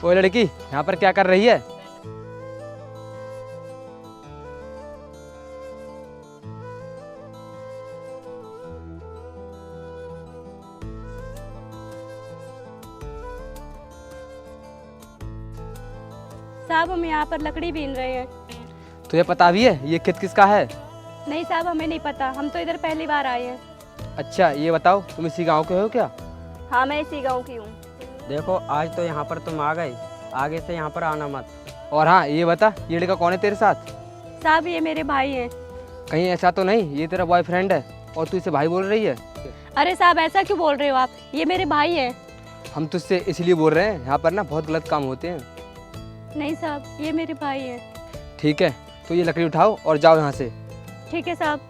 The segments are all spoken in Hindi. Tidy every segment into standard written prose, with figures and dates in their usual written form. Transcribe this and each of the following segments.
वो लड़की यहाँ पर क्या कर रही है? साहब हम यहाँ पर लकड़ी बीन रहे हैं। तुझे पता भी है ये खेत किसका है? नहीं साहब हमें नहीं पता, हम तो इधर पहली बार आए हैं। अच्छा ये बताओ तुम इसी गांव के हो क्या? हाँ मैं इसी गांव की हूँ। देखो आज तो यहाँ पर तुम आ गए, आगे से यहाँ पर आना मत। और हाँ ये बता ये लड़का कौन है तेरे साथ? साहब ये मेरे भाई हैं। कहीं ऐसा तो नहीं ये तेरा बॉयफ्रेंड है और तू इसे भाई बोल रही है? अरे साहब ऐसा क्यों बोल रहे हो आप, ये मेरे भाई हैं। हम तुझसे इसलिए बोल रहे हैं, यहाँ पर ना बहुत गलत काम होते हैं। नहीं साहब ये मेरे भाई हैं। ठीक है तो ये लकड़ी उठाओ और जाओ यहाँ से। ठीक है साहब।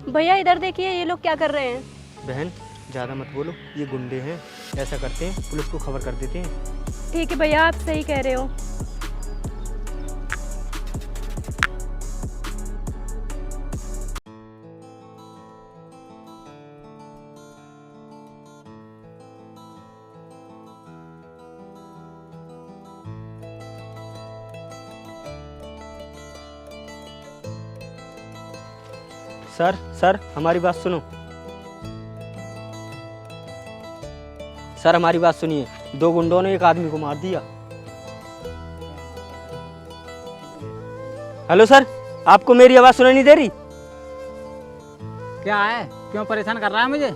भैया इधर देखिए ये लोग क्या कर रहे हैं। बहन ज़्यादा मत बोलो, ये गुंडे हैं, ऐसा करते हैं पुलिस को खबर कर देते हैं। ठीक है भैया आप सही कह रहे हो। सर सर हमारी बात सुनो। सर हमारी बात सुनिए, दो गुंडों ने एक आदमी को मार दिया। हेलो सर, आपको मेरी आवाज़ सुनाई नहीं दे रही? क्या है, क्यों परेशान कर रहा है मुझे?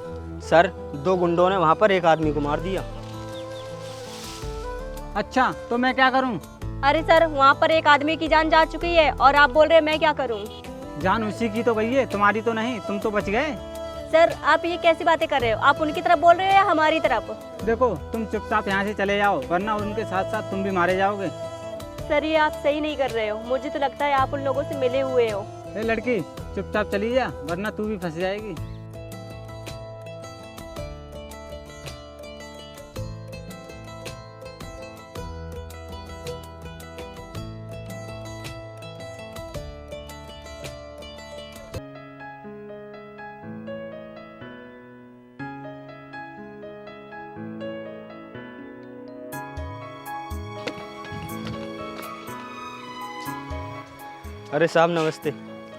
सर दो गुंडों ने वहाँ पर एक आदमी को मार दिया। अच्छा तो मैं क्या करूं? अरे सर वहाँ पर एक आदमी की जान जा चुकी है और आप बोल रहे हैं मैं क्या करूँ। जान उसी की तो गई है, तुम्हारी तो नहीं, तुम तो बच गए। सर आप ये कैसी बातें कर रहे हो, आप उनकी तरफ बोल रहे हो या हमारी तरफ। देखो तुम चुपचाप यहाँ से चले जाओ वरना उनके साथ साथ तुम भी मारे जाओगे। सर ये आप सही नहीं कर रहे हो, मुझे तो लगता है आप उन लोगों से मिले हुए हो। ए लड़की चुपचाप चली जा वरना तू भी फंस जाएगी। अरे साहब नमस्ते।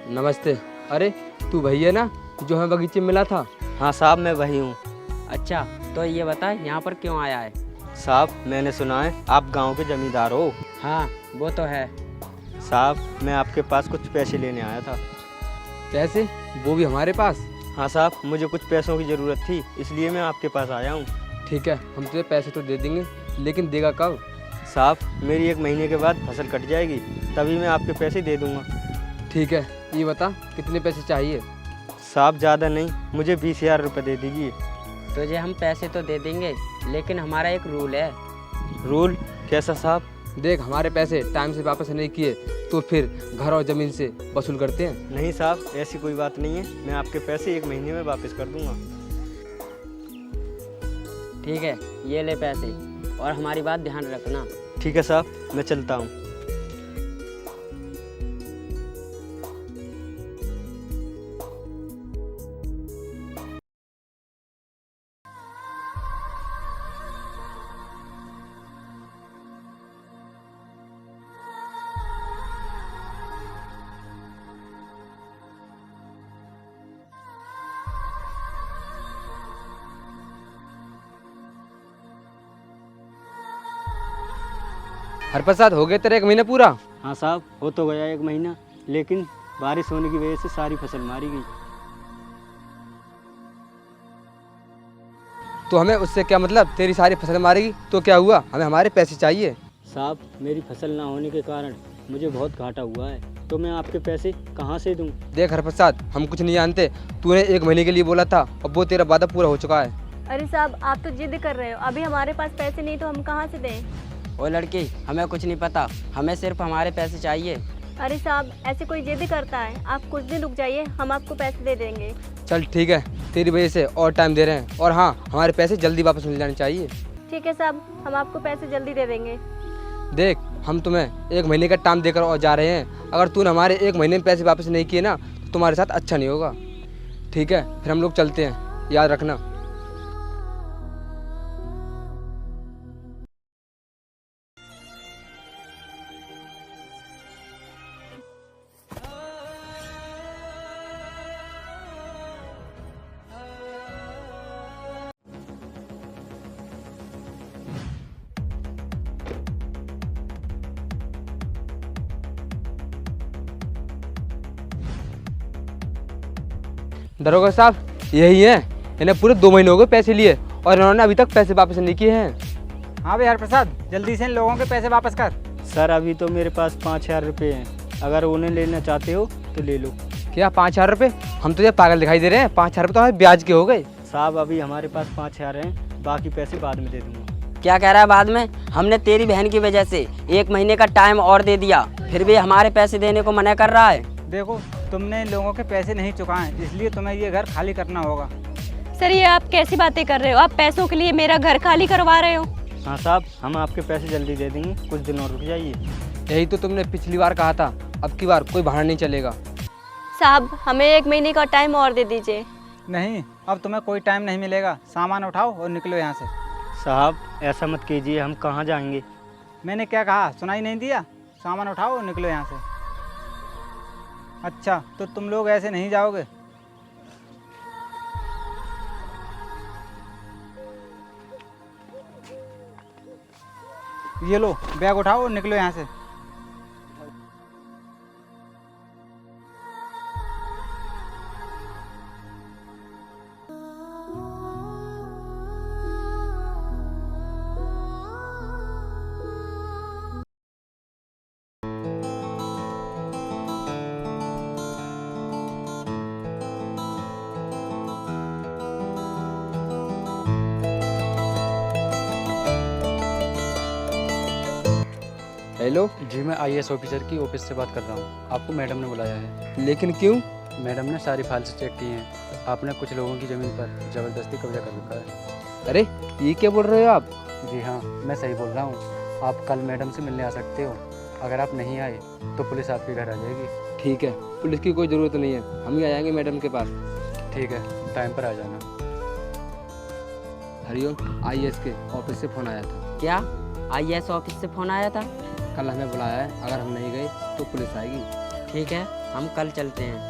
नमस्ते। अरे तू वही है ना जो हमें बगीचे में मिला था? हाँ साहब मैं वही हूँ। अच्छा, तो ये बता यहाँ पर क्यों आया है? साहब मैंने सुना है आप गांव के जमींदार हो। हाँ वो तो है। साहब मैं आपके पास कुछ पैसे लेने आया था। पैसे? वो भी हमारे पास? हाँ साहब मुझे कुछ पैसों की ज़रूरत थी, इसलिए मैं आपके पास आया हूँ। ठीक है, हम तुझे पैसे तो दे देंगे, लेकिन देगा कब? साहब मेरी 1 महीने के बाद फसल कट जाएगी, तभी मैं आपके पैसे दे दूँगा। ठीक है, ये बता कितने पैसे चाहिए? साहब ज़्यादा नहीं, मुझे 20,000 रुपये दे दीजिए। तुझे हम पैसे तो दे देंगे, लेकिन हमारा एक रूल है। रूल कैसा साहब? देख, हमारे पैसे टाइम से वापस नहीं किए तो फिर घर और ज़मीन से वसूल करते हैं। नहीं साहब ऐसी कोई बात नहीं है, मैं आपके पैसे 1 महीने में वापस कर दूँगा। ठीक है, ये ले पैसे और हमारी बात ध्यान रखना। ठीक है साहब मैं चलता हूँ। हरप्रसाद, हो गए तेरा 1 महीना पूरा? हाँ साहब हो तो गया 1 महीना, लेकिन बारिश होने की वजह से सारी फसल मारी गई। तो हमें उससे क्या मतलब? तेरी सारी फसल मारेगी तो क्या हुआ? हमें हमारे पैसे चाहिए। साहब मेरी फसल ना होने के कारण मुझे बहुत घाटा हुआ है, तो मैं आपके पैसे कहाँ से दूँ? देख हरप्रसाद, हम कुछ नहीं जानते। तूने 1 महीने के लिए बोला था, अब वो तेरा वादा पूरा हो चुका है। अरे साहब, आप तो जिद कर रहे हो। अभी हमारे पास पैसे नहीं तो हम कहाँ से दें? ओ लड़की, हमें कुछ नहीं पता, हमें सिर्फ हमारे पैसे चाहिए। अरे साहब, ऐसे कोई जिद करता है? आप कुछ दिन रुक जाइए, हम आपको पैसे दे देंगे। चल ठीक है, तेरी वजह से और टाइम दे रहे हैं, और हाँ, हमारे पैसे जल्दी वापस मिल जाने चाहिए। ठीक है साहब, हम आपको पैसे जल्दी दे देंगे। देख, हम तुम्हें 1 महीने का टाइम देकर और जा रहे हैं। अगर तूने हमारे 1 महीने में पैसे वापस नहीं किए ना, तो तुम्हारे साथ अच्छा नहीं होगा। ठीक है, फिर हम लोग चलते हैं, याद रखना। दरोगा साहब, यही है। इन्हें पूरे 2 महीने हो गए पैसे लिए, और इन्होंने अभी तक पैसे वापस नहीं किए हैं। हाँ भाई हरप्रसाद, जल्दी से इन लोगों के पैसे वापस कर। सर अभी तो मेरे पास 5,000 रुपये हैं, अगर उन्हें लेना चाहते हो तो ले लो। क्या 5,000 रुपये? हम तुझे पागल दिखाई दे रहे हैं? 5,000 रुपये तो हमारे ब्याज के हो गए। साहब अभी हमारे पास 5,000 हैं, बाकी पैसे बाद में दे दूँगा। क्या कह रहा है बाद में? हमने तेरी बहन की वजह से 1 महीने का टाइम और दे दिया, फिर भी हमारे पैसे देने को मना कर रहा है। देखो, तुमने इन लोगों के पैसे नहीं चुकाए, इसलिए तुम्हें ये घर खाली करना होगा। सर, ये आप कैसी बातें कर रहे हो? आप पैसों के लिए मेरा घर खाली करवा रहे हो? हाँ साहब हम आपके पैसे जल्दी दे देंगे, कुछ दिन और रुक जाइए। यही तो तुमने पिछली बार कहा था, अब की बार कोई बहाना नहीं चलेगा। साहब, हमें 1 महीने का टाइम और दे दीजिए। नहीं, अब तुम्हें कोई टाइम नहीं मिलेगा। सामान उठाओ और निकलो यहाँ से। साहब ऐसा मत कीजिए, हम कहाँ जाएंगे? मैंने क्या कहा, सुनाई नहीं दिया? सामान उठाओ और निकलो यहाँ से। अच्छा, तो तुम लोग ऐसे नहीं जाओगे? ये लो, बैग उठाओ और निकलो यहाँ से। हेलो। जी मैं आईएएस ऑफिसर की ऑफिस से बात कर रहा हूँ। आपको मैडम ने बुलाया है। लेकिन क्यों? मैडम ने सारी फाइल्स चेक की हैं। आपने कुछ लोगों की ज़मीन पर ज़बरदस्ती कब्जा कर रखा है। अरे ये क्या बोल रहे हो आप? जी हाँ, मैं सही बोल रहा हूँ। आप कल मैडम से मिलने आ सकते हो। अगर आप नहीं आए तो पुलिस आपके घर आ जाएगी। ठीक है, पुलिस की कोई ज़रूरत नहीं है, हम ही आ जाएंगे मैडम के पास। ठीक है, टाइम पर आ जाना। हरिओम, आईएएस के ऑफिस से फ़ोन आया था। क्या आईएएस ऑफिस से फ़ोन आया था? कल हमें बुलाया है, अगर हम नहीं गए तो पुलिस आएगी। ठीक है, हम कल चलते हैं।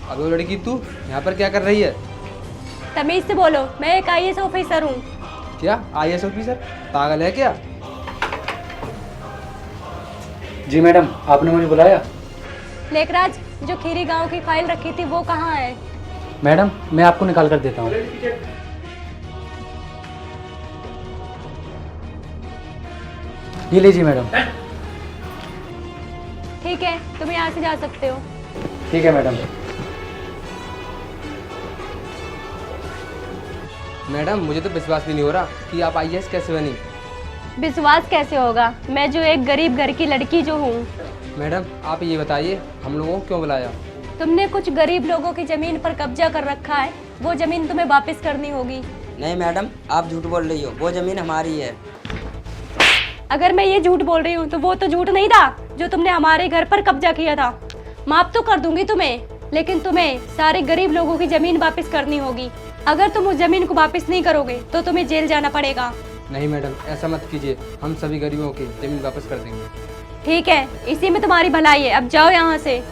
अब वो लड़की तू यहाँ पर क्या कर रही है? तमीज से बोलो, मैं एक IAS ऑफिसर हूँ। क्या IAS ऑफिसर? पागल है क्या? जी मैडम, आपने मुझे बुलाया? लेखराज, जो खीरी गांव की फाइल रखी थी वो कहाँ है? मैडम, मैं आपको निकाल कर देता हूँ। ये लीजिए मैडम। ठीक है, तुम यहाँ से जा सकते हो। ठीक है मैडम। मैडम मुझे तो विश्वास भी नहीं हो रहा कि आप IAS कैसे बनी। विश्वास कैसे होगा, मैं जो एक गरीब घर की लड़की जो हूँ। मैडम आप ये बताइए हम लोगों को क्यों बुलाया? तुमने कुछ गरीब लोगों की जमीन पर कब्जा कर रखा है, वो जमीन तुम्हें वापस करनी होगी। नहीं मैडम, आप झूठ बोल रही हो, वो ज़मीन हमारी है। अगर मैं ये झूठ बोल रही हूँ तो वो तो झूठ नहीं था जो तुमने हमारे घर पर कब्जा किया था। माफ तो कर दूंगी तुम्हें, लेकिन तुम्हें सारे गरीब लोगों की जमीन वापस करनी होगी। अगर तुम उस जमीन को वापस नहीं करोगे तो तुम्हें जेल जाना पड़ेगा। नहीं मैडम ऐसा मत कीजिए, हम सभी गरीबों की जमीन वापस कर देंगे। ठीक है, इसी में तुम्हारी भलाई है, अब जाओ यहाँ से।